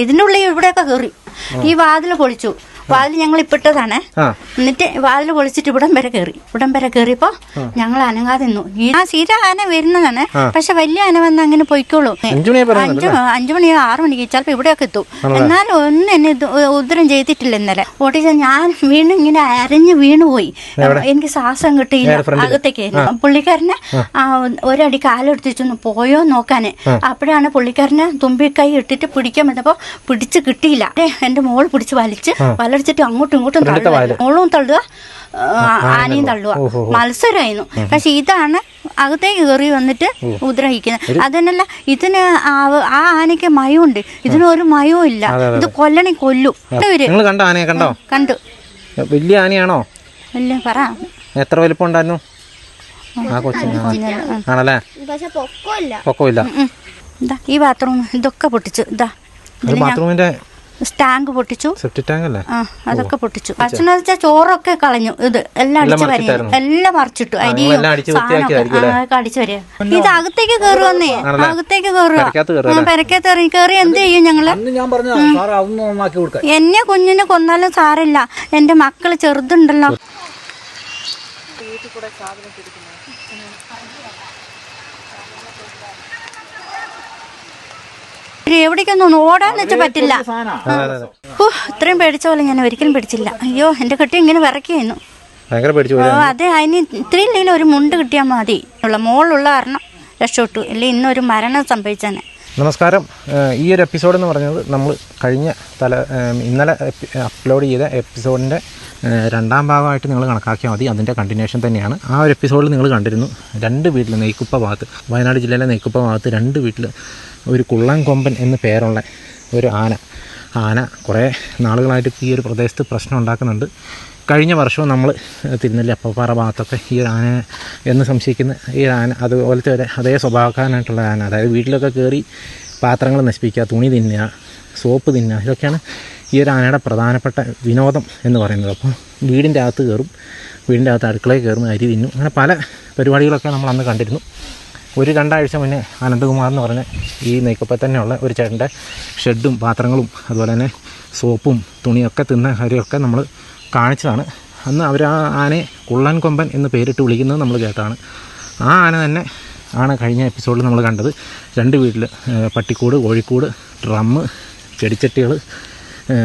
ഇതിൻ്റെ ഉള്ളിൽ ഇവിടെയൊക്കെ കയറി. ഈ വാതിൽ പൊളിച്ചു. വാതിൽ ഞങ്ങൾ ഇപ്പിട്ടതാണ്. എന്നിട്ട് വാതിൽ പൊളിച്ചിട്ട് ഇവിടം വരെ കയറിയപ്പോ ഞങ്ങൾ അനങ്ങാതെ നിന്നു. ആ സ്ഥിര ആന വരുന്നതാണ്. പക്ഷെ വലിയ ആന വന്ന് അങ്ങനെ പൊയ്ക്കോളൂ. 5 മണി 6 മണിക്ക് ചിലപ്പോ ഇവിടെയൊക്കെ എത്തും. എന്നാലും ഒന്നും എന്നെ ഉദ്രം ചെയ്തിട്ടില്ല ഇന്നലെ. ഓട്ടിച്ച ഞാൻ വീണ്ടും ഇങ്ങനെ അരഞ്ഞു വീണുപോയി. എനിക്ക് ശ്വാസം കിട്ടിയില്ല. അകത്തേക്ക് പുള്ളിക്കാരനെ ഒരടി കാലെടുത്തിച്ചൊന്ന് പോയോ നോക്കാന്. അപ്പോഴാണ് പുള്ളിക്കാരനെ തുമ്പിക്കൈ ഇട്ടിട്ട് പിടിക്കാൻ പറ്റപ്പോ പിടിച്ച് കിട്ടിയില്ല. എന്റെ മോൾ പിടിച്ച് വലിച്ചിട്ട് അങ്ങോട്ടും ഇങ്ങോട്ടും തള്ളുക. മോളും തള്ളുക, ആനയും തള്ളുക. മത്സരമായിരുന്നു. പക്ഷെ ഇതാണ് അകത്തേക്ക് കയറി വന്നിട്ട് ഉപദ്രവിക്കുന്നത്. അതന്നല്ല, ഇതിന് ആ ആനയ്ക്ക് മയമുണ്ട്. ഇതിനൊരു മയവും ഇല്ല. ഇത് കൊല്ലണി കൊല്ലും. കണ്ടു. വലിയ ആനയാണോ? വലിയ പറ. എത്ര വലിപ്പം ഉണ്ടായിരുന്നു? ആണല്ലേ? പൊക്കമില്ല. ഈ ബാത്റൂം ഇതൊക്കെ പൊട്ടിച്ചു. ബാത്റൂമിന്റെ ടാങ്ക് പൊട്ടിച്ചു. സെപ്റ്റിക് ടാങ്ക് അല്ലേ? അതൊക്കെ പൊട്ടിച്ചു. അച്ഛനെന്ന് വെച്ചാൽ ചോറൊക്കെ കളഞ്ഞു. ഇത് എല്ലാം എല്ലാം മറിച്ചിട്ടു. അരിയും സാധനമൊക്കെ അടിച്ചു വരിക. ഇത് അകത്തേക്ക് കയറുവന്നേ. അകത്തേക്ക് കയറുക. പെരക്കകത്ത് കയറി എന്ത് ചെയ്യും ഞങ്ങള്? എന്നെ കുഞ്ഞിനെ കൊന്നാലും സാറില്ല. എന്റെ മക്കള് ചെറുതുണ്ടല്ലോ. എവിടേക്കൊന്നും ഓടാന്ന് വെച്ചാൽ പറ്റില്ല. ഇത്രയും പേടിച്ച പോലെ ഞാൻ ഒരിക്കലും പിടിച്ചില്ല. അയ്യോ, എന്റെ കെട്ടി ഇങ്ങനെ വിറയ്ക്കായിരുന്നു. അതെ, അതിന് ഇത്രയും ഇല്ലെങ്കിൽ ഒരു മുണ്ട് കിട്ടിയാൽ മതി. മോളുള്ള കാരണം രക്ഷപ്പെട്ടു. അല്ലെങ്കിൽ ഇന്നൊരു മരണം സംഭവിച്ചേനെ. നമസ്കാരം. ഈ ഒരു എപ്പിസോഡ് എന്ന് പറഞ്ഞത് നമ്മൾ ഇന്നലെ അപ്ലോഡ് ചെയ്ത എപ്പിസോഡിൻ്റെ 2ാം ഭാഗമായിട്ട് നിങ്ങൾ കണക്കാക്കിയാൽ മതി. അതിൻ്റെ കണ്ടിന്യൂഷൻ തന്നെയാണ്. ആ ഒരു എപ്പിസോഡിൽ നിങ്ങൾ കണ്ടിരുന്നു 2 വീട്ടിൽ നെയ്ക്കുപ്പ ഭാഗത്ത്, വയനാട് ജില്ലയിലെ നെയ്ക്കുപ്പ ഭാഗത്ത് 2 വീട്ടിൽ ഒരു കുള്ളൻ കൊമ്പൻ എന്ന് പേരുള്ള ഒരു ആന കുറേ നാളുകളായിട്ട് ഈ ഒരു പ്രദേശത്ത് പ്രശ്നം ഉണ്ടാക്കുന്നുണ്ട്. കഴിഞ്ഞ വർഷവും നമ്മൾ തിരുനെല്ലി അപ്പപ്പാറ ഭാഗത്തൊക്കെ ഈ ഒരു ആന എന്ന് സംശയിക്കുന്ന ഈ ആന അതുപോലത്തെ അതേ സ്വഭാവക്കാരനായിട്ടുള്ള ആന, അതായത് വീട്ടിലൊക്കെ കയറി പാത്രങ്ങൾ നശിപ്പിക്കുക, തുണി തിന്നുക, സോപ്പ് തിന്നുക, ഇതൊക്കെയാണ് ഈ ഒരു ആനയുടെ പ്രധാനപ്പെട്ട വിനോദം എന്ന് പറയുന്നത്. അപ്പോൾ വീടിൻ്റെ അകത്ത് കയറും, വീടിൻ്റെ അകത്ത് അടുക്കളയിൽ കയറും, അരി തിന്നും, അങ്ങനെ പല പരിപാടികളൊക്കെ നമ്മൾ അന്ന് കണ്ടിരുന്നു. ഒരു 2 ആഴ്ച മുന്നേ അനന്തകുമാർ എന്ന് പറഞ്ഞ ഈ നെയ്ക്കൊപ്പത്തിൽ തന്നെയുള്ള ഒരു ചേട്ടൻ്റെ ഷെഡും പാത്രങ്ങളും അതുപോലെ തന്നെ സോപ്പും തുണിയൊക്കെ തിന്ന കാര്യമൊക്കെ നമ്മൾ കാണിച്ചതാണ്. അന്ന് അവർ ആ ആനയെ കുള്ളൻ കൊമ്പൻ എന്ന് പേരിട്ട് വിളിക്കുന്നത് നമ്മൾ കേട്ടതാണ്. ആ ആന തന്നെ ആണ് കഴിഞ്ഞ എപ്പിസോഡിൽ നമ്മൾ കണ്ടത്. 2 വീട്ടിൽ പട്ടിക്കൂട്, കോഴിക്കൂട്, ഡ്രമ്മ്, ചെടിച്ചട്ടികൾ,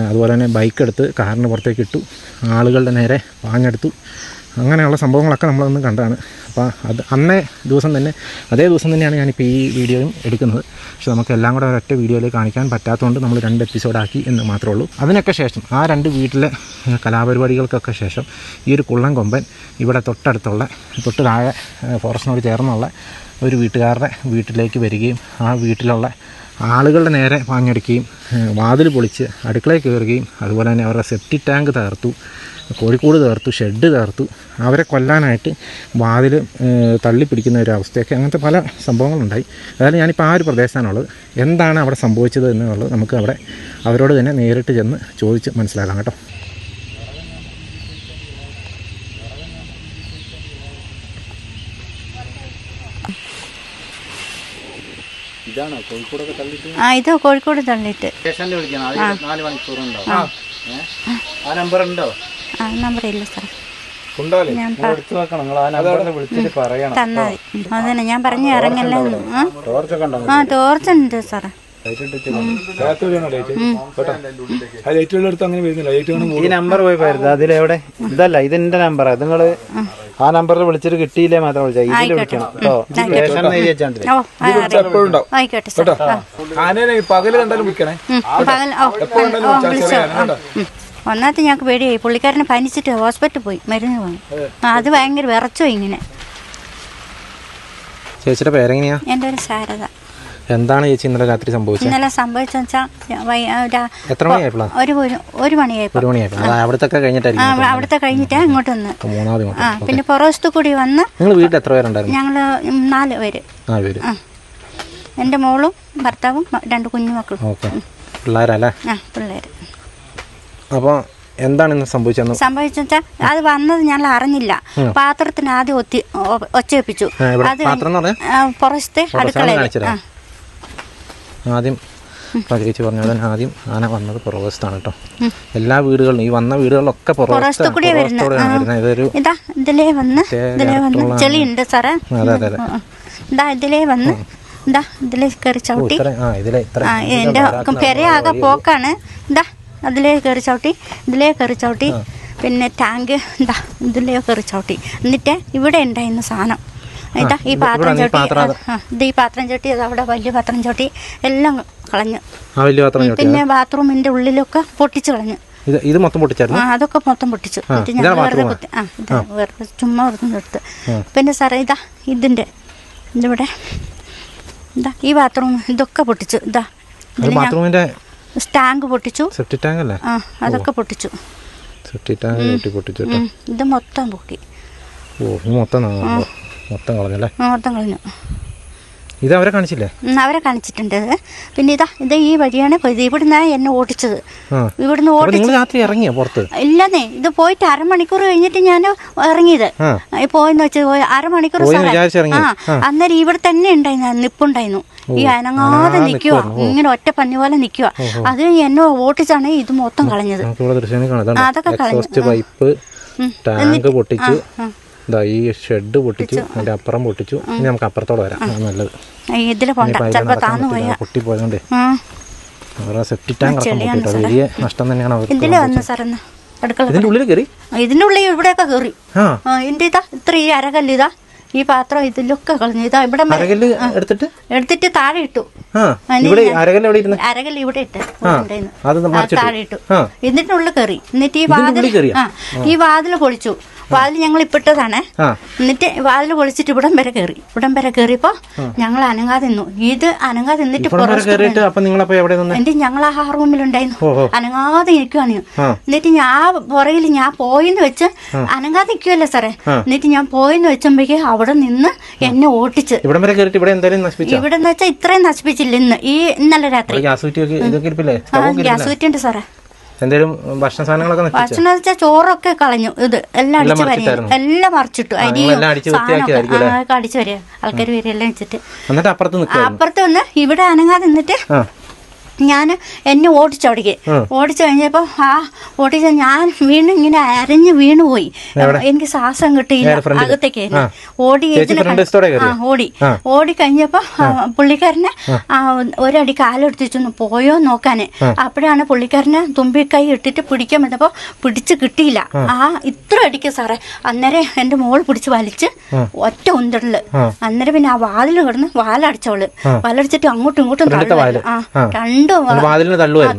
അതുപോലെ തന്നെ ബൈക്കെടുത്ത് കാറിന് പുറത്തേക്ക് ഇട്ടു, ആളുകളുടെ നേരെ പാഞ്ഞെടുത്തു. അങ്ങനെയുള്ള സംഭവങ്ങളൊക്കെ നമ്മളൊന്ന് കണ്ടതാണ്. അപ്പോൾ അതേ ദിവസം തന്നെയാണ് ഞാനിപ്പോൾ ഈ വീഡിയോയും എടുക്കുന്നത്. പക്ഷെ നമുക്ക് എല്ലാം കൂടെ ഒരൊറ്റ വീഡിയോയിൽ കാണിക്കാൻ പറ്റാത്തതുകൊണ്ട് നമ്മൾ 2 എപ്പിസോഡാക്കി എന്ന് മാത്രമേ ഉള്ളൂ. അതിനൊക്കെ ശേഷം ആ 2 വീട്ടിലെ കലാപരിപാടികൾക്കൊക്കെ ശേഷം ഈ ഒരു കുള്ളൻ കൊമ്പൻ ഇവിടെ തൊട്ട് താഴെ ഫോറസ്റ്റിനോട് ചേർന്നുള്ള ഒരു വീട്ടുകാരുടെ വീട്ടിലേക്ക് വരികയും ആ വീട്ടിലുള്ള ആളുകളുടെ നേരെ പാഞ്ഞടിക്കുകയും വാതിൽ പൊളിച്ച് അടുക്കളയിൽ കയറുകയും അതുപോലെ തന്നെ അവരുടെ സെപ്റ്റിക് ടാങ്ക് തകർത്തു, കോഴിക്കൂട് തകർത്തു, ഷെഡ് തകർത്തു, അവരെ കൊല്ലാനായിട്ട് വാതിൽ തള്ളിപ്പിടിക്കുന്ന ഒരു അവസ്ഥയൊക്കെ, അങ്ങനത്തെ പല സംഭവങ്ങളുണ്ടായി. അതായത് ഞാനിപ്പോൾ ആ ഒരു പ്രദേശത്താണുള്ളത്. എന്താണ് അവിടെ സംഭവിച്ചത് എന്നുള്ളത് നമുക്ക് അവിടെ അവരോട് തന്നെ നേരിട്ട് ചെന്ന് ചോദിച്ച് മനസ്സിലാക്കാം കേട്ടോ. ഇത് കോഴിക്കോട് തള്ളിയിട്ട് നമ്പറില്ല സാർ. തന്നാൽ അതന്നെ ഞാൻ പറഞ്ഞു ഇറങ്ങല്ലേ. ടോർച്ചുണ്ട് സാറേ. ഈ നമ്പർ പോയി പോയത് അതിലെവിടെ? ഇതല്ല, ഇതെന്റെ നമ്പറാ. നിങ്ങള് ആ നമ്പറിൽ വിളിച്ചിട്ട് കിട്ടിയില്ലേ മാത്രം വിളിച്ചാൽ ഇതിൽ വിളിക്കണം കേട്ടോ. പകല് കണ്ടാലും വിളിക്കണേ. ഒന്നാമത്തെ ഞങ്ങൾക്ക് പേടിയായി. പുള്ളിക്കാരനെ പനിച്ചിട്ട് ഹോസ്പിറ്റലിൽ പോയി മരുന്ന് പോയി. അത് ഭയങ്കര വിറച്ചോ ഇങ്ങനെ. ചേച്ചിയുടെ പേരെങ്ങനെയാ? എൻ്റെ ഒരു ശാരദ. എന്താണ് ചേച്ചി ഇന്നലെ രാത്രി സംഭവിച്ചത്? ഇന്നലെ സംഭവിച്ചെന്ന് വെച്ചാൽ എത്ര മണിയായപ്പോഴാണ്? ഒരു മണിയായപ്പോൾ. അവിടുത്തെ കഴിഞ്ഞിട്ടാ ഇങ്ങോട്ട് വന്ന്. പിന്നെ പുറവശത്ത് കൂടി വന്ന്. നിങ്ങൾ വീട്ടിൽ എത്ര പേരുണ്ടായിരുന്നു? ഞങ്ങള് 4 പേര്. എൻ്റെ മോളും ഭർത്താവും 2 കുഞ്ഞുമക്കളും. പിള്ളേരല്ലേ? പിള്ളേര്. അപ്പോൾ എന്താണ് ഇന്ന് സംഭവിച്ചെന്ന് അത് വന്നത് ഞങ്ങൾ അറിഞ്ഞില്ല. പാത്രത്തിന് ആദ്യം ഒച്ചയിപ്പിച്ചു. അത് പുറത്തെ അടുക്കളയിൽ ആദ്യം അപ്പോൾ ചേച്ചി പറഞ്ഞ പോലെ ആദ്യം ആന വന്നത് പുറവശത്താണ് കേട്ടോ. എല്ലാ വീടുകളിലും ഈ വന്ന വീടുകളിലൊക്കെ പുറവശത്തോടെയാണ് വരുന്നത്. ഇതൊരു ഇതിലേ വന്ന് ചെളിയുണ്ട് സാറേ. അതെ അതെ ഇതാ ഇതിലേ വന്ന് ഇതാ ഇതിലേ കയറി ചവിട്ടി. എൻ്റെ പെരയാകെ പോക്കാണ്. ഇതാ അതിലേ കയറി ചവിട്ടി, ഇതിലേ കയറി ചവിട്ടി. പിന്നെ ടാങ്ക് ഇതാ ഇതിലേ കയറി ചവിട്ടി. എന്നിട്ട് ഇവിടെ ഉണ്ടായിരുന്ന സാധനം ഇതാ ഈ പാത്രം ചവിട്ടി. ഇത് ഈ പാത്രം ചവിട്ടി, അത് അവിടെ വലിയ പാത്രം ചവിട്ടി എല്ലാം കളഞ്ഞു. പിന്നെ ബാത്റൂമിന്റെ ഉള്ളിലൊക്കെ പൊട്ടിച്ചു കളഞ്ഞു. ഇത് മൊത്തം പൊട്ടിച്ചായിരുന്നു? അതൊക്കെ മൊത്തം പൊട്ടിച്ചു. എന്നിട്ട് ഞാൻ വെറുതെ കുത്തി വെറുതെ ചുമ്മാ വെറുതെ എടുത്ത്. പിന്നെ സാറേ ഇതാ ഇതിന്റെ ഇതിവിടെ ഇതാ ഈ ബാത്റൂം ഇതൊക്കെ പൊട്ടിച്ചു. ഇതാ ടാങ്ക് പൊട്ടിച്ചു. അതൊക്കെ പൊട്ടിച്ചു. ഇത് മൊത്തം പൊക്കി. മൊത്തം കളഞ്ഞല്ലേ? മൊത്തം കളഞ്ഞു. ഇത് അവരെ കാണിച്ചില്ലേ? അവരെ കാണിച്ചിട്ടുണ്ട്. പിന്നെ ഇത് ഈ വഴിയാണ് ഇവിടുന്ന് എന്നെ ഓടിച്ചത്. ഇവിടുന്ന് രാത്രി ഇറങ്ങിയോ പുറത്ത്? ഇല്ലെന്നേ, ഇത് പോയിട്ട് അരമണിക്കൂർ കഴിഞ്ഞിട്ട് ഞാൻ ഇറങ്ങിയത്. പോയെന്ന് വെച്ചത് അരമണിക്കൂർ. അന്നേരം ഇവിടെ തന്നെ ഉണ്ടായിരുന്നു, നിപ്പുണ്ടായിരുന്നു. ഈ അനങ്ങാതെ നിൽക്കുക, ഇങ്ങനെ ഒറ്റ പന്നി പോലെ നിൽക്കുക. അത് എന്നെ ഓട്ടിച്ചാണ് ഇത് മൊത്തം കളഞ്ഞത്. അതൊക്കെ കളഞ്ഞു. ഈ ഷെഡ് പൊട്ടിച്ചു, അതിന്റെ അപ്പുറം പൊട്ടിച്ചു. ഇനി നമുക്ക് അപ്പുറത്തോടെ വരാം, നല്ലത്. പൊട്ടി പോയതുകൊണ്ടേ സെപ്റ്റിക് ടാങ്ക് വലിയ നഷ്ടം തന്നെയാണ് അവർക്ക്. ഇതിന്റെ ഉള്ളിൽ കയറി, ഇതിന്റെ ഉള്ളിൽ ഇവിടെയൊക്കെ കയറി. ഇതിന്റെ ഇതാ ഇത്ര ഈ അരകല്ല്, ഇതാ ഈ പാത്രം ഇതിലൊക്കെ കളഞ്ഞു. ഇതാ ഇവിടെ എടുത്തിട്ട് താഴെ ഇട്ടു. അരകല്ല് ഇവിടെ ഇട്ട് താഴെ ഇട്ടു. ഇതിന്റെ ഉള്ളിൽ കയറി. എന്നിട്ട് ഈ വാതിൽ പൊളിച്ചു. വാതിൽ ഞങ്ങൾ ഇപ്പിട്ടതാണ്. എന്നിട്ട് വാതിൽ പൊളിച്ചിട്ട് ഇവിടം വരെ കയറിയപ്പോ ഞങ്ങൾ അനങ്ങാതെ നിന്നു. ഇത് അനങ്ങാതെ നിന്നിട്ട് എന്നിട്ട് ഞങ്ങൾ ആ റൂമിലുണ്ടായിരുന്നു. അനങ്ങാതെ നിൽക്കുകയാണ്. എന്നിട്ട് ഞാൻ പുറകിൽ ഞാൻ പോയെന്ന് വെച്ച് അനങ്ങാതെ നിൽക്കുവല്ലേ സാറേ. എന്നിട്ട് ഞാൻ പോയെന്ന് വെച്ചപ്പോഴേക്ക് അവിടെ നിന്ന് എന്നെ ഓട്ടിച്ച്. ഇവിടെ വെച്ചാൽ ഇത്രയും നശിപ്പിച്ചില്ല. ഇന്നലെ രാത്രി ഗ്യാസ് കുറ്റി ഉണ്ട് സാറേ. ഭക്ഷണം വെച്ചാൽ ചോറൊക്കെ കളഞ്ഞു. ഇത് എല്ലാം അടിച്ചു വരിക, എല്ലാം മറിച്ചിട്ടു. അരിയും സാധനമൊക്കെ അടിച്ചു വരിക. ആൾക്കാർ വരിക എല്ലാം വെച്ചിട്ട് അപ്പുറത്ത് വന്ന് ഇവിടെ അനങ്ങാതെ നിന്നിട്ട് ഞാൻ എന്നെ ഓടിച്ചവിടേക്ക്. ഓടിച്ചു കഴിഞ്ഞപ്പോ ഓടിച്ച ഞാൻ വീണ്ടും ഇങ്ങനെ അരഞ്ഞ് വീണുപോയി. എനിക്ക് ശ്വാസം കിട്ടിയില്ല. അകത്തേക്ക് ഓടി കഴിഞ്ഞപ്പോ പുള്ളിക്കാരനെ ഒരടി കാലെടുത്തിച്ചൊന്ന് പോയോ നോക്കാന്. അപ്പോഴാണ് പുള്ളിക്കാരനെ തുമ്പിക്കൈ ഇട്ടിട്ട് പിടിക്കാൻ പറ്റപ്പോ പിടിച്ച് കിട്ടിയില്ല. ഇത്ര അടിക്ക് സാറേ. അന്നേരം എന്റെ മോൾ പിടിച്ച് വലിച്ച് ഒറ്റ ഉന്തടല്. അന്നേരം പിന്നെ ആ വാതിൽ കിടന്ന് വാലടിച്ചവള്. വാലടിച്ചിട്ട് അങ്ങോട്ടും ഇങ്ങോട്ടും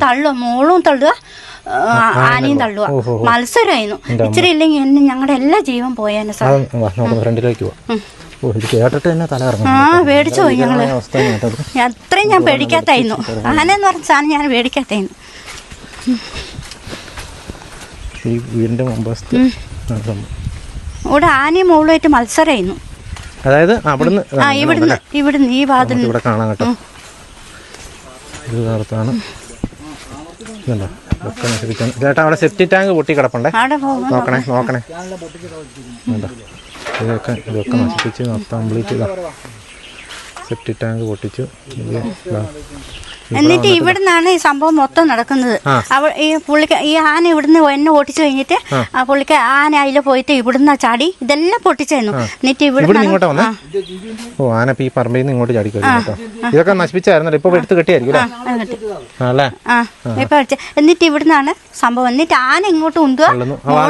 തള്ളുക, മോളും തള്ളുക, ആനയും തള്ളുക. മത്സരമായിരുന്നു. ഇച്ചിരി ഇല്ലെങ്കിൽ എന്നെ ഞങ്ങളുടെ എല്ലാ ജീവൻ പോയേനെ സാർ. പേടിച്ചു പോയി ഞങ്ങള്. അത്രയും ഞാൻ പേടിക്കാത്തായിരുന്നു. ആനെന്ന് പറഞ്ഞ സാധനം ഞാൻ പേടിക്കാത്തായിരുന്നു. ഇവിടെ ആനയും മോളുമായിട്ട് മത്സരമായിരുന്നു. അതായത് ഇവിടുന്ന് ഈ വാതിൽ കാണാം കേട്ടോ. ഇത് നേരത്താണ് ചേട്ടാ. അവിടെ സെപ്റ്റിക് ടാങ്ക് പൊട്ടി കിടപ്പുണ്ടേ. നോക്കണേ. ഇതൊക്കെ നശിപ്പിച്ച് കംപ്ലീറ്റ് ചെയ്താ. സെപ്റ്റിക് ടാങ്ക് പൊട്ടിച്ചു. എന്നിട്ട് ഇവിടുന്നാണ് ഈ സംഭവം മൊത്തം നടക്കുന്നത്. ഈ ആന ഇവിടുന്ന് എന്നെ ഓടിച്ചു കഴിഞ്ഞിട്ട് ആന അതിൽ പോയിട്ട് ഇവിടുന്ന് ചാടി ഇതെല്ലാം പൊട്ടിച്ചായിരുന്നു. എന്നിട്ട് ഇവിടെ ആന ഈ പറമ്പിൽ നിന്ന് ഇങ്ങോട്ട് ചാടി കേട്ടോ. ഇതൊക്കെ നശിപ്പിച്ചായിരുന്നല്ലോ. ഇപ്പൊ എടുത്ത് കെട്ടിയായിരിക്കും അല്ലേ? ഇപ്പൊ എന്നിട്ട് ഇവിടുന്നാണ് സംഭവം. എന്നിട്ട് ആന ഇങ്ങോട്ട് ഉന്തുക,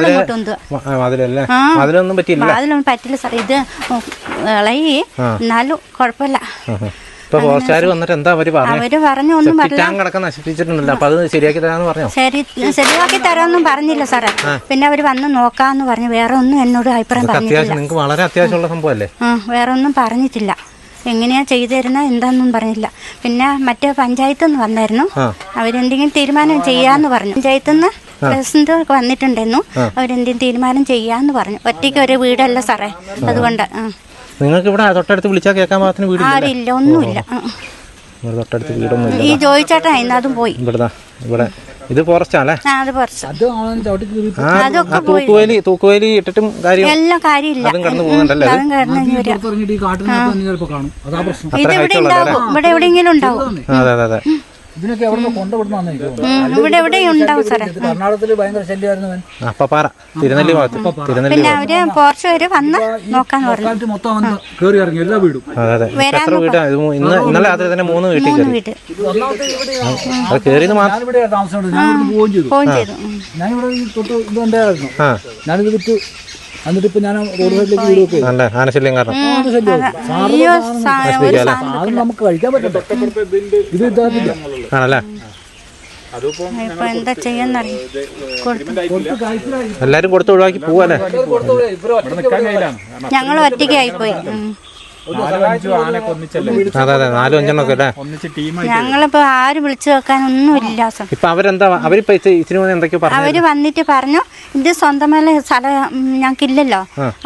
ഇങ്ങോട്ട് ഉന്തുക. അതിലൊന്നും പറ്റില്ല സാർ. ഇത് ഇളകി എന്നാലും കുഴപ്പമില്ല. അവര് പറഞ്ഞു ഒന്നും ശരിയാക്കി തരാമെന്നും പറഞ്ഞില്ല സാറേ. പിന്നെ അവര് വന്ന് നോക്കാന്ന് പറഞ്ഞു. വേറെ ഒന്നും എന്നോട് അഭിപ്രായം പറഞ്ഞിട്ടില്ല. വളരെ അത്യാവശ്യമുള്ള സംഭവല്ലേ? വേറെ ഒന്നും പറഞ്ഞിട്ടില്ല. എങ്ങനെയാ ചെയ്തു തരുന്നത് എന്താന്നും പറഞ്ഞില്ല. പിന്നെ മറ്റേ പഞ്ചായത്ത് നിന്ന് വന്നായിരുന്നു. അവരെന്തെങ്കിലും തീരുമാനം ചെയ്യാന്ന് പറഞ്ഞു. പഞ്ചായത്ത് നിന്ന് പ്രസിഡന്റ് വന്നിട്ടുണ്ടായിരുന്നു. അവരെന്തെങ്കിലും തീരുമാനം ചെയ്യാന്ന് പറഞ്ഞു. ഒറ്റയ്ക്ക് ഒരു വീടല്ല സാറേ, അതുകൊണ്ട്. നിങ്ങൾക്ക് ഇവിടെ തൊട്ടടുത്ത് വിളിച്ചാൽ കേൾക്കാൻ പാകത്തിന് വീട് ആരില്ല, ഒന്നുമില്ല. തൊട്ടടുത്ത് വീടൊന്നും ഈ ജോയിച്ചേട്ടാ അതും പോയി. ഇവിടെ ഇത് ഫോറസ്റ്റ് ആണല്ലേ? തൂക്കുവേലി ഇട്ടിട്ടും എല്ലാം കാര്യമില്ല. ഇത് ഇവിടെ ഉണ്ടാവും, ഇവിടെ എവിടെയെങ്കിലും ഉണ്ടാവും. അതെ. ഇതിനൊക്കെ എവിടെ കൊണ്ടുവിടുന്ന ഇവിടെ എവിടെയും ഉണ്ടാവും സാറേ. കർണാടകത്തിൽ ഭയങ്കര ശല്യമായിരുന്നു. അപ്പപ്പാറ തിരുനെല്ലി ഭാഗത്ത് തിരുനെല്ലി പിന്നെ അവര് പോർച്ച് വരെ വന്ന് നോക്കാന്ന് പറഞ്ഞു. മൊത്തം കയറി ഇറങ്ങി എല്ലാ വീടും. അതെ എത്ര വീടാ ഇന്നലെ രാത്രി തന്നെ 3 വീട്ടിൽ കയറി. അത് കയറിയത് മാത്രം ഞാനിവിടെ താമസം ഞാൻ പോവുകയും ചെയ്തു. ഞാനിവിടെ തൊട്ട് ഇത് ഉണ്ടായിരുന്നു. ഞാനിത് വിറ്റു. എന്നിട്ട് ഇപ്പൊ ഞാൻ റോഡ് സൈഡിലേക്ക് വീടൊക്കെ ആനശല്യം കാരണം സാധനം നമുക്ക് കഴിക്കാൻ പറ്റട്ടെ. ഇത് ഇതാക്കില്ല ആണല്ലേ. എന്താ ചെയ്യാന്നറിയാം. എല്ലാരും കൊടുത്ത് ഒഴിവാക്കി പോവല്ലേ. ഞങ്ങൾ ഒറ്റയ്ക്കായിപ്പോയി. അതെ 4-5 അല്ലേ. ഞങ്ങളിപ്പോ ആര് വിളിച്ചു വെക്കാനൊന്നുമില്ല. ഇപ്പൊ അവരെന്താ അവരിപ്പോ ഇച്ചിരി എന്തൊക്കെയോ അവര് വന്നിട്ട് പറഞ്ഞു ഇത് സ്വന്തമായ സ്ഥലം ഞങ്ങൾക്കില്ലല്ലോ,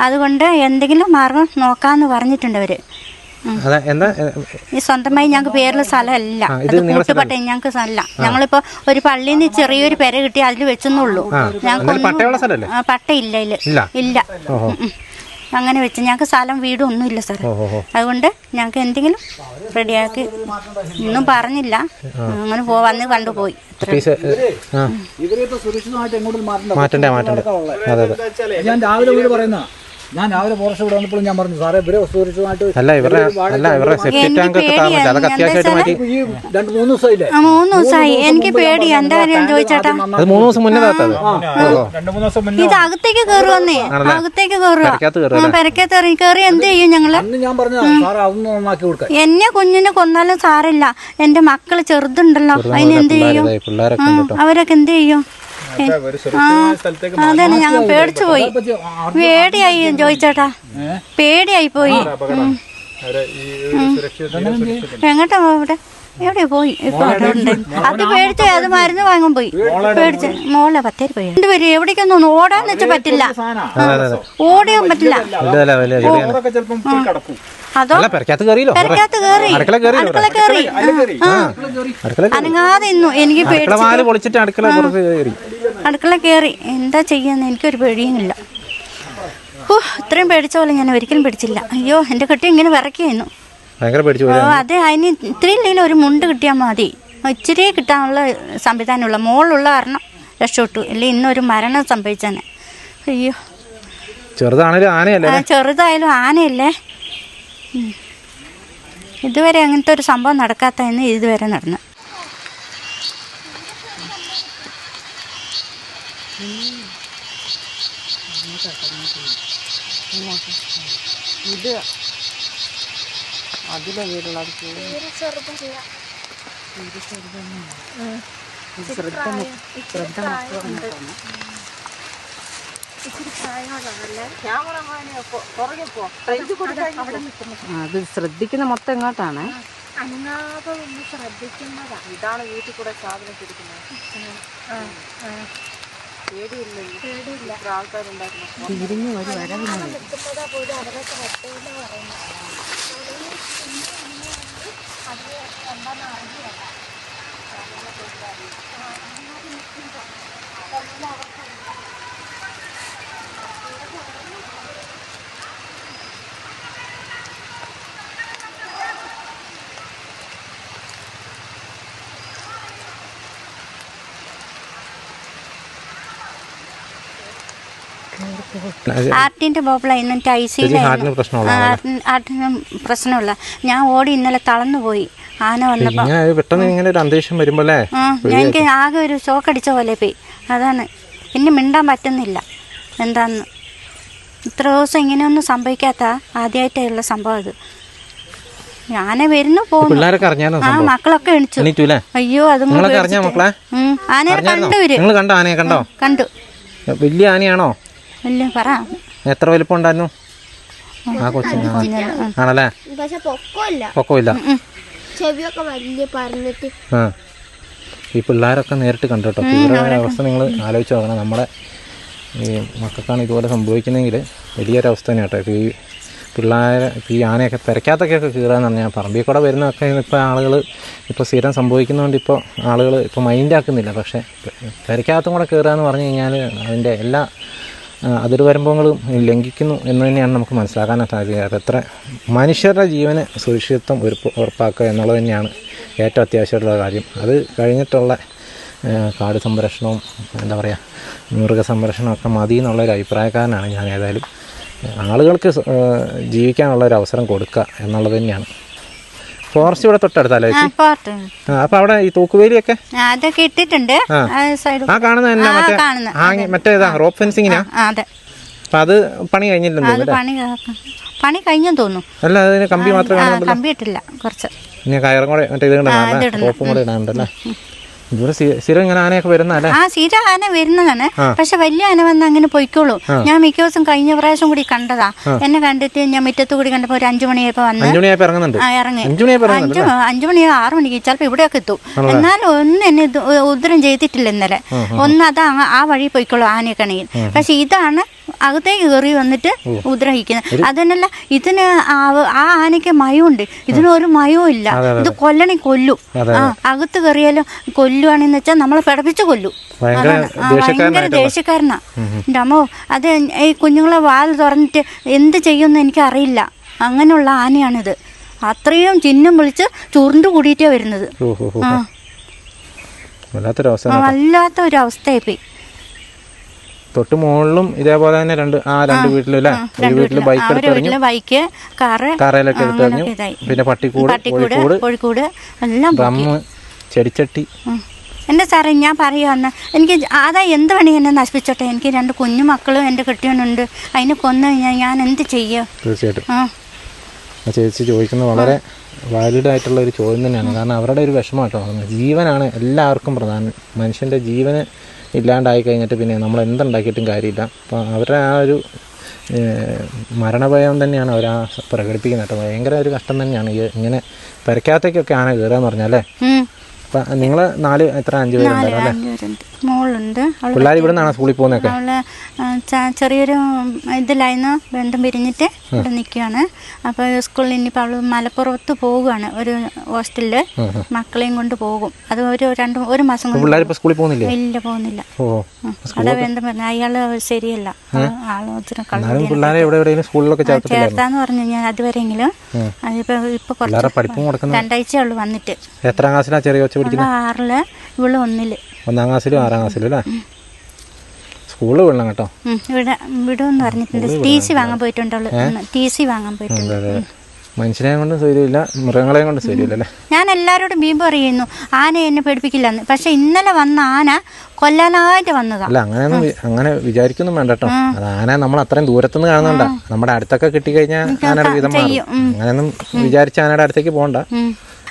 അതുകൊണ്ട് എന്തെങ്കിലും മാർഗം നോക്കാന്ന് പറഞ്ഞിട്ടുണ്ട് അവര്. ഈ സ്വന്തമായി ഞങ്ങൾക്ക് പേരുള്ള സ്ഥലമല്ല, കൂട്ടുപട്ട ഞങ്ങൾക്ക് സ്ഥലമല്ല. ഞങ്ങളിപ്പോ ഒരു പള്ളിയിൽ നിന്ന് ചെറിയൊരു പെര കിട്ടി അതിൽ വെച്ചെന്നുള്ളൂ. ഞങ്ങൾക്ക് പട്ടയില്ല ഇല്ല. അങ്ങനെ വെച്ച് ഞങ്ങൾക്ക് സ്ഥലം വീടും ഒന്നുമില്ല സാർ. അതുകൊണ്ട് ഞങ്ങൾക്ക് എന്തെങ്കിലും റെഡിയാക്കി ഒന്നും പറഞ്ഞില്ല. അങ്ങനെ വന്ന് കണ്ടുപോയി. ഞാൻ രാവിലെ പറയുന്ന ഞാൻ രാവിലെ ഫോറസ്റ്റ് ഇവിടെ വന്നപ്പോൾ ഞാൻ പറഞ്ഞു സാറേ ഇവരെ സുരക്ഷിതമായിട്ട് 2-3 ദിവസമായില്ലേ. 3 ദിവസമായി. എനിക്ക് പേടി. എന്താ കാര്യം ചോദിച്ചേട്ടാ, ഇത് അകത്തേക്ക് കയറുവന്നേ. അകത്തേക്ക് കയറുക, പെരക്കകത്ത് കയറി എന്ത് ചെയ്യും ഞങ്ങള്? ഞാൻ പറഞ്ഞു സാറേ അതൊന്നും നന്നാക്കി കൊടുക്കാം. എന്നെ കുഞ്ഞിനെ കൊന്നാലും സാറില്ല, എന്റെ മക്കള് ചെറുതുണ്ടല്ലോ, അതിനെന്ത് ചെയ്യും? അവരൊക്കെ എന്ത് ചെയ്യും? അതെ ഞങ്ങൾ പേടിച്ചു പോയി. പേടിയായി ചോദിച്ചേട്ടാ, പേടിയായി പോയി. എങ്ങോട്ടാ ഇവിടെ എവിടെ പോയി? ഇപ്പൊ അത് പേടിച്ച അത് മരുന്ന് വാങ്ങാൻ പോയി. പേടിച്ച് മോളെ 10 പോയി. രണ്ടുപേരും എവിടേക്കൊന്നും ഓടാന്ന് വെച്ചാൽ പറ്റില്ല, ഓടിയാൻ പറ്റില്ല. അതോ പെരക്കകത്ത് കയറി അനങ്ങാതെ ഇന്നു. എനിക്ക് അടുക്കള കയറി. എന്താ ചെയ്യാന്ന് എനിക്കൊരു പേടിയുമില്ല. ഇത്രയും പേടിച്ച പോലെ ഞാൻ ഒരിക്കലും പേടിച്ചില്ല. അയ്യോ എന്റെ കെട്ടി ഇങ്ങനെ വിറയ്ക്കായിരുന്നു. അതെ, അതിന് ഇത്രയും ഇല്ലെങ്കിൽ ഒരു മുണ്ട് കിട്ടിയാൽ മതി. ഇച്ചിരി കിട്ടാനുള്ള സംവിധാനമുള്ള മോളുള്ള കാരണം രക്ഷപ്പെട്ടു. അല്ലെങ്കിൽ ഇന്നൊരു മരണം സംഭവിച്ചാനെ. അയ്യോ ചെറുതായാലും ആനയല്ലേ. ഇതുവരെ അങ്ങനത്തെ ഒരു സംഭവം നടക്കാത്തതെന്ന് ഇതുവരെ നടന്നു. ഇത് അതിലെ വീടുള്ള അത് ശ്രദ്ധിക്കുന്ന മൊത്തം എങ്ങോട്ടാണ്? ഇതാണ് വീട്ടിൽ കൂടെ സാധനം പേടിയില്ല. ആൾക്കാരുണ്ടായിരുന്നു തിരിഞ്ഞു ഒരു വരവില്ല. ആർട്ടിന്റെ പ്രോബ്ലം എന്നിട്ട് ഐസിയിലായിരുന്നു. പ്രശ്നമില്ല. ഞാൻ ഓടി ഇന്നലെ തളർന്നു പോയി. ആന വന്നപ്പോ എനിക്ക് ആകെ ഒരു ഷോക്ക് അടിച്ച പോലെ പോയി. അതാണ് പിന്നെ മിണ്ടാൻ പറ്റുന്നില്ല. എന്താന്ന് ഇത്ര ദിവസം ഇങ്ങനെയൊന്നും സംഭവിക്കാത്ത ആദ്യമായിട്ടുള്ള സംഭവം ഇത്. ആന വരുന്നു പോകുന്നു. ആ മക്കളൊക്കെ എണിച്ചു. അയ്യോ അത് ആനയെ കണ്ടു. വലിയ ആനയാണോ? പറ എത്ര വലിപ്പം ഉണ്ടായിരുന്നു ആ കൊച്ചിന്? ആണല്ലേ, പൊക്കമില്ല. ഈ പിള്ളേരൊക്കെ നേരിട്ട് കണ്ടു കേട്ടോ. ഇവരുടെ അവസ്ഥ നിങ്ങൾ ആലോചിച്ച് നോക്കണം. നമ്മുടെ ഈ മക്കൾക്കാണ് ഇതുപോലെ സംഭവിക്കുന്നെങ്കിൽ വലിയൊരവസ്ഥ തന്നെയാണ് കേട്ടോ. ഈ പിള്ളേരെ ഈ ആനയൊക്കെ പെരക്കകത്തൊക്കെ കീറാന്ന് പറഞ്ഞാൽ പറമ്പിൽ കൂടെ വരുന്നതൊക്കെ ഇപ്പോൾ ആളുകൾ ഇപ്പോൾ സ്ഥിരം സംഭവിക്കുന്നതുകൊണ്ട് ഇപ്പോൾ ആളുകൾ ഇപ്പോൾ മൈൻഡാക്കുന്നില്ല. പക്ഷേ പെരക്കകത്തും കൂടെ കീറുക എന്ന് പറഞ്ഞു കഴിഞ്ഞാൽ അതിൻ്റെ എല്ലാ അതിർവരമ്പങ്ങളും ലംഘിക്കുന്നു എന്ന് തന്നെയാണ് നമുക്ക് മനസ്സിലാക്കാൻ സാധിക്കുക. എത്ര മനുഷ്യരുടെ ജീവന് സുരക്ഷിതത്വം ഉറപ്പാക്കുക എന്നുള്ളത് തന്നെയാണ് ഏറ്റവും അത്യാവശ്യമായിട്ടുള്ള കാര്യം. അത് കഴിഞ്ഞിട്ടുള്ള കാട് സംരക്ഷണവും എന്താ പറയുക മൃഗസംരക്ഷണമൊക്കെ മതി എന്നുള്ളൊരു അഭിപ്രായക്കാരനാണ് ഞാൻ. ഏതായാലും ആളുകൾക്ക് ജീവിക്കാനുള്ളൊരു അവസരം കൊടുക്കുക എന്നുള്ളത് തന്നെയാണ്. ഫോറസ്റ്റ് ഇവിടെ തൊട്ടടുത്തല്ലേ ചേച്ചി? അപ്പൊ അവിടെ ഈ തൂക്കുവേലിയൊക്കെ അതൊക്കെ ഇട്ടിട്ടുണ്ട്. ആ കാണുന്ന തന്നെ മറ്റേതാ റോപ്പ് ഫെൻസിങ്ങിനാ? അപ്പൊ അത് പണി കഴിഞ്ഞിട്ടുണ്ടോ? പണി കഴിഞ്ഞെന്ന് തോന്നുന്നു. അല്ല, അതിന് കമ്പി മാത്രമേ കമ്പി ഇട്ടില്ല, കുറച്ച് ഇനി കയറും കൂടെ മറ്റേ ഇത് റോപ്പും കൂടെ ഇടാനുണ്ടല്ലേ. ഇവിടെ സ്ഥിരം ഇങ്ങനെ ആനയൊക്കെ വരുന്നല്ലേ? സ്ഥിരം ആന വരുന്നതാണ്. പക്ഷെ വലിയ ആന വന്ന് അങ്ങനെ പൊയ്ക്കോളൂ. ഞാൻ മിക്ക ദിവസം കഴിഞ്ഞ പ്രാവശ്യം കൂടി കണ്ടതാ. എന്നെ കണ്ടിട്ട് ഞാൻ മുറ്റത്ത് കൂടി കണ്ടപ്പോ ഒരു 5 മണിയായപ്പോ വന്ന് ഇറങ്ങി. 5 മണി 6 മണിക്ക് ചിലപ്പോ ഇവിടെയൊക്കെ എത്തും. എന്നാലും ഒന്നും എന്നെ ഉദ്രം ചെയ്തിട്ടില്ല ഇന്നലെ. അതാ ആ വഴി പൊയ്ക്കോളൂ ആനയൊക്കെ ആണെങ്കിൽ. പക്ഷെ ഇതാണ് അകത്തേക്ക് കയറി വന്നിട്ട് ഉദ്രഹിക്കുന്നത്. അതന്നല്ല, ഇതിന് ആ ആനയ്ക്ക് മയമുണ്ട്, ഇതിനൊരു മയവും ഇല്ല. ഇത് കൊല്ലണി കൊല്ലു. അകത്ത് കയറിയാലും കൊല്ലുവാണെന്ന് വെച്ചാൽ നമ്മളെ പിടപ്പിച്ച് കൊല്ലു. ഭയങ്കര ദേഷ്യക്കാരനാ എൻ്റെ അമ്മോ. അത് ഈ കുഞ്ഞുങ്ങളെ വാൽ തുറന്നിട്ട് എന്ത് ചെയ്യുമെന്ന് എനിക്കറിയില്ല. അങ്ങനെയുള്ള ആനയാണിത്. അത്രയും ചിഹ്നം വിളിച്ച് ചുരുണ്ട് കൂടിയിട്ടാ വരുന്നത്. വല്ലാത്ത ഒരു അവസ്ഥയായിപ്പോയി. തൊട്ട് മുകളിലും ഇതേപോലെ തന്നെ രണ്ട് വീട്ടിലല്ലേ? വീട്ടില് ബൈക്ക് കാറയിലൊക്കെ എടുത്തെറിഞ്ഞു. പിന്നെ പട്ടിക്കൂട്, കോഴിക്കോട് എല്ലാം ഡ്രമ്മ്, ചെടിച്ചട്ടി. എൻ്റെ സാറേ ഞാൻ പറയുകയെന്ന്, എനിക്ക് അതാ എന്ത് വേണി എന്നെ നശിപ്പിച്ചോട്ടെ. എനിക്ക് 2 കുഞ്ഞു മക്കളും എൻ്റെ കെട്ടിയവനുണ്ട്. അതിനെ കൊന്നു കഴിഞ്ഞാൽ ഞാൻ എന്ത് ചെയ്യുക? തീർച്ചയായിട്ടും ചേച്ചി ചോദിക്കുന്നത് വളരെ വാലിഡ് ആയിട്ടുള്ള ഒരു ചോദ്യം തന്നെയാണ്. കാരണം അവരുടെ ഒരു വിഷമം കേട്ടോ. ജീവനാണ് എല്ലാവർക്കും പ്രധാനം. മനുഷ്യൻ്റെ ജീവന് ഇല്ലാണ്ടായി കഴിഞ്ഞിട്ട് പിന്നെ നമ്മൾ എന്തുണ്ടാക്കിയിട്ടും കാര്യമില്ല. അപ്പോൾ അവരുടെ ആ ഒരു മരണഭയം തന്നെയാണ് അവർ പ്രകടിപ്പിക്കുന്നത് കേട്ടോ. ഭയങ്കര ഒരു കഷ്ടം തന്നെയാണ് ഇങ്ങനെ പെരക്കകത്തേക്കൊക്കെ ആന കയറുക എന്ന് പറഞ്ഞാൽ. അപ്പം നിങ്ങൾ 5 പേരുണ്ടായിരുന്നു അല്ലേ? മോളുണ്ട്. പിള്ളേർ ഇവിടെ നിന്നാണ് സ്കൂളിൽ പോകുന്നതൊക്കെ? ചെറിയൊരു ഇതിലായിരുന്നു, ബന്ധം പിരിഞ്ഞിട്ട് ഇവിടെ നിൽക്കുകയാണ്. അപ്പോൾ സ്കൂളിൽ ഇനിയിപ്പോൾ അവൾ മലപ്പുറത്ത് പോവുകയാണ്, ഒരു ഹോസ്റ്റലിൽ മക്കളെയും കൊണ്ട് പോകും. അത് ഒരു മാസം കൊണ്ട്. സ്കൂളിൽ പോകുന്നില്ല? ഇല്ല, പോകുന്നില്ല. അവിടെ ബന്ധം പറഞ്ഞു അയാള് ശരിയല്ല, ചേർത്താന്ന് പറഞ്ഞു ഞാൻ അതുവരെയെങ്കിലും. ഇപ്പൊ കുറച്ച് 2 ആഴ്ചയുള്ളൂ വന്നിട്ട്. എത്രാം ക്ലാസ്സിലാണ് ചെറിയ 6-ല്, ഇവള് 1-ല്. 1-ാം ക്ലാസ്സിലും 6-ാം ക്ലാസ്സിലും അല്ലേ? സ്കൂളിൽ വിടണം കേട്ടോ. ഇവിടെ വിടുമെന്ന് പറഞ്ഞിട്ടുണ്ട്. TC വാങ്ങാൻ പോയിട്ടുണ്ടല്ലോ. TC വാങ്ങാൻ പോയിട്ടുണ്ട്. മനുഷ്യനെ കൊണ്ട് ശരിയില്ല, മൃഗങ്ങളെ കൊണ്ട് ശരിയില്ല അല്ലേ? ഞാൻ എല്ലാവരോടും ബീമ്പ് പറയുന്നു ആന എന്നെ പേടിപ്പിക്കില്ലെന്ന്. പക്ഷെ ഇന്നലെ വന്ന ആന കൊല്ലാനായിട്ട് വന്നതാ. അല്ല, അങ്ങനെ വിചാരിക്കൊന്നും വേണ്ട കേട്ടോ. അത് ആന നമ്മൾ അത്രയും ദൂരത്തുനിന്ന് കാണുന്നുണ്ടാ. നമ്മുടെ അടുത്തൊക്കെ കിട്ടിക്കഴിഞ്ഞാൽ ആനയുടെ വിധം മാറും. അങ്ങനെയൊന്നും വിചാരിച്ച ആനയുടെ അടുത്തേക്ക് പോകണ്ട.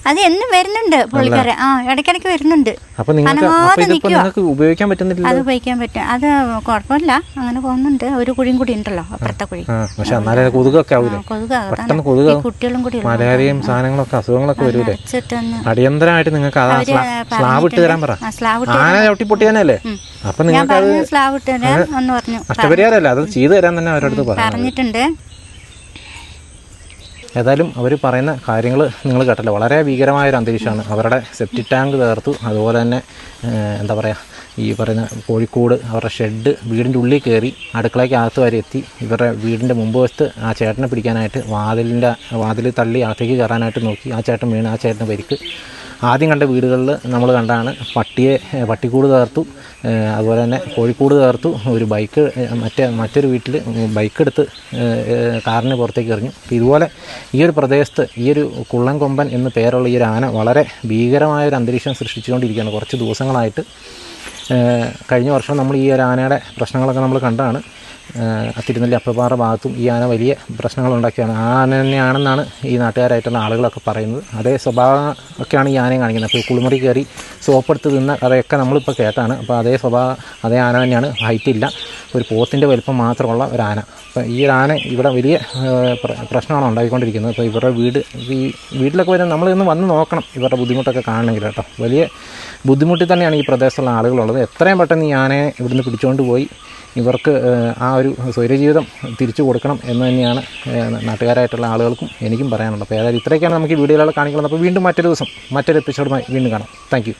അത് എന്നും വരുന്നുണ്ട് പുള്ളിക്കാരെ. ഇടയ്ക്കിടയ്ക്ക് വരുന്നുണ്ട്. നിങ്ങൾക്ക് ഉപയോഗിക്കാൻ പറ്റുന്നില്ല? അത് ഉപയോഗിക്കാൻ പറ്റും. അത് കുഴപ്പമില്ല, അങ്ങനെ പോകുന്നുണ്ട്. ഒരു കുഴിയും കൂടി ഉണ്ടല്ലോ, അപ്പുറത്തെ കുഴി. പക്ഷെ എന്നാലേ കൊതുകൊക്കെ ആവൂലേ? കുട്ടികളും കൂടി മലേറിയയും സാധനങ്ങളൊക്കെ അസുഖങ്ങളൊക്കെ വരൂലേ? അടിയന്തരമായിട്ട് നിങ്ങൾക്ക് സ്ലാബ് ഇട്ട് തരാൻ പറ. ആന ചവിട്ടിപ്പൊട്ടിയാനല്ലേ? അപ്പൊ നിങ്ങൾക്ക് സ്ലാബ് ഇട്ട് തരാൻ എന്ന് പറഞ്ഞു. നഷ്ടപരിഹാരമല്ല, അത് ചെയ്തു തരാൻ തന്നെ അവരടുത്ത് പറഞ്ഞിട്ടുണ്ട്. ഏതായാലും അവർ പറയുന്ന കാര്യങ്ങൾ നിങ്ങൾ കേട്ടല്ലോ. വളരെ ഭീകരമായൊരു അന്തരീക്ഷമാണ്. അവരുടെ സെപ്റ്റിക് ടാങ്ക് തകർത്തു. അതുപോലെ തന്നെ എന്താ പറയുക, ഈ പറയുന്ന കോഴിക്കോട്, അവരുടെ ഷെഡ്, വീടിൻ്റെ ഉള്ളിൽ കയറി അടുക്കളയ്ക്ക് അകത്ത് വരെ എത്തി. ഇവരുടെ വീടിൻ്റെ മുമ്പ് വശത്ത് ആ ചേട്ടനെ പിടിക്കാനായിട്ട് വാതിൽ തള്ളി അകത്തേക്ക് കയറാനായിട്ട് നോക്കി. ആ ചേട്ടൻ വീണ്, ആ ചേട്ടന് പരിക്ക്. ആദ്യം കണ്ട വീടുകളിൽ നമ്മൾ കണ്ടാണ് പട്ടിക്കൂട് തകർത്തു. അതുപോലെ തന്നെ കോഴിക്കൂട് തകർത്തു. ഒരു ബൈക്ക് മറ്റൊരു വീട്ടിൽ ബൈക്കെടുത്ത് കാറിന് പുറത്തേക്ക് എറിഞ്ഞു. ഇതുപോലെ ഈ ഒരു പ്രദേശത്ത് ഈ ഒരു കുള്ളൻകൊമ്പൻ എന്ന് പേരുള്ള ഈ ഒരു ആന വളരെ ഭീകരമായൊരു അന്തരീക്ഷം സൃഷ്ടിച്ചുകൊണ്ടിരിക്കുകയാണ് കുറച്ച് ദിവസങ്ങളായിട്ട്. കഴിഞ്ഞ വർഷം നമ്മൾ ഈ ഒരു ആനയുടെ പ്രശ്നങ്ങളൊക്കെ നമ്മൾ കണ്ടാണ്. തിരുനെല്ലി അപ്പപ്പാറ ഭാഗത്തും ഈ ആന വലിയ പ്രശ്നങ്ങളുണ്ടാക്കിയാണ്. ആ ആന തന്നെയാണെന്നാണ് ഈ നാട്ടുകാരായിട്ടുള്ള ആളുകളൊക്കെ പറയുന്നത്. അതേ സ്വഭാവം ഒക്കെയാണ് ഈ ആനയും കാണിക്കുന്നത്. അപ്പോൾ കുളിമുറി കയറി സോപ്പെടുത്ത് തിന്ന കഥയൊക്കെ നമ്മളിപ്പോൾ കേട്ടാണ്. അപ്പോൾ അതേ ആന തന്നെയാണ്. ഹൈറ്റ് ഇല്ല, ഒരു പോത്തിൻ്റെ വലിപ്പം മാത്രമുള്ള ഒരു ആന. അപ്പോൾ ഈ ഒരു ആന ഇവിടെ വലിയ പ്രശ്നമാണ് ഉണ്ടാക്കിക്കൊണ്ടിരിക്കുന്നത്. അപ്പോൾ ഇവരുടെ വീട്ടിലൊക്കെ വരുന്ന നമ്മളിന്ന് വന്ന് നോക്കണം ഇവരുടെ ബുദ്ധിമുട്ടൊക്കെ കാണണമെങ്കിൽ കേട്ടോ. വലിയ ബുദ്ധിമുട്ടിൽ തന്നെയാണ് ഈ പ്രദേശത്തുള്ള ആളുകളുള്ളത്. എത്രയും പെട്ടെന്ന് ഈ ആനയെ ഇവിടുന്ന് പിടിച്ചുകൊണ്ട് പോയി ഇവർക്ക് ആ ഒരു സ്വൈരജീവിതം തിരിച്ചു കൊടുക്കണം എന്ന് തന്നെയാണ് നാട്ടുകാരായിട്ടുള്ള ആളുകൾക്കും എനിക്കും പറയാനുള്ളത്. അപ്പോൾ ഏതായാലും ഇത്രയൊക്കെയാണ് നമുക്ക് ഈ വീഡിയോകൾ കാണിക്കുന്നത്. അപ്പോൾ വീണ്ടും മറ്റൊരു ദിവസം മറ്റൊരു എപ്പിസോഡുമായി വീണ്ടും കാണാം. Thank you.